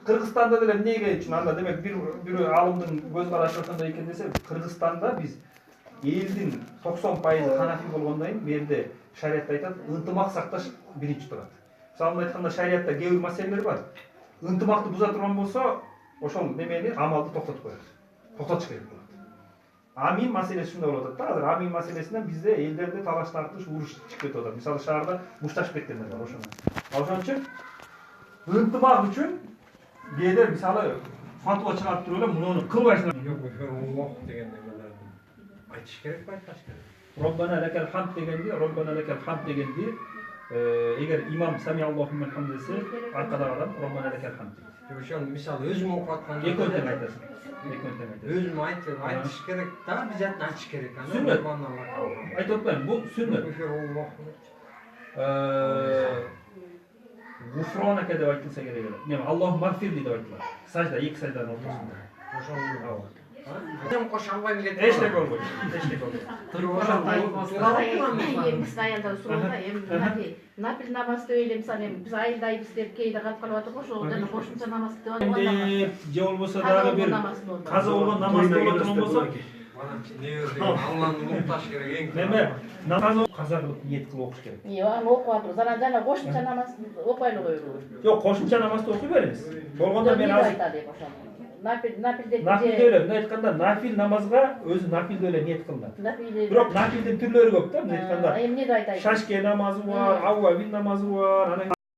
Кыргызстанда деле эмнеге үчүн анда демек бир алымдын көз карашы ошондой экен десе, Кыргызстанда биз элдин 90% ханафи болгондон кийин бу жерде шариатта айтат, ынтымак сакташ биринчи турат. Мисалы айтканда шариатта кээ бир маселелер бар. Ынтымакты буза турган болсо, ошол немени амалды токтотуп коет. Токтотуш керек болот. Амин маселеси ушундай болуп атат да. Азыр амин маселесинен бизде элдерде талаш тартыш, уруш чыгып кетип атат. Мисалы шаарда мушташып кеткендер бар ошону. Ошон үчүн ынтымак үчүн кээде мисалы фатуа чыгарып туруп эле муну кылбайсыңар. Жок, Аллах деген немелерди айтыш керек, айтпаш керек. Роббана лакал хамд дегенди, эгер имам сами Аллаху лимен хамд десе, аркадагы адам Роббана лакал хамд дейт. Ошону мисалы өзүм окуп атканда Экөөнтен айтасың. өзүм айтыш керек да, обязательно айтыш керек. Сүннөт. Айтып атпайм, бул сүннөт. Гуфронака деп айтылса керек эле. Неме Аллаху магфирли деп айтылат. Сажда, эки сажданын ортосунда. Ошону Мен кош албайм кетип. Эчтеке болбойт. Туруп ошондой. Биз аялдар суроо да, эми нафил намазды эле мисалы биз айылдайбыз деп кейде калып калып атат го, ошол жана кошумча намаз деп Эми же болбосо дагы бир каза болгон намаз болот турган болсо, Алланы укташ керек эң. неме намаз каза кылып ниет кылып окуш керек. Аны окуп атып, жана кошумча намаз окуй эле коелу. Жок, кошумча намазды окуй бериңиз. Болгондо мен азыр айтат деп ошону. Нафилде эле, мына айтканда нафил намазга өзү нафилде эле ниет кылынат. Бирок нафилдин түрлөрү көп да, мына айтканда. Эмне деп айтайын? Шашке намазы бар, аввабин намазы бар, анан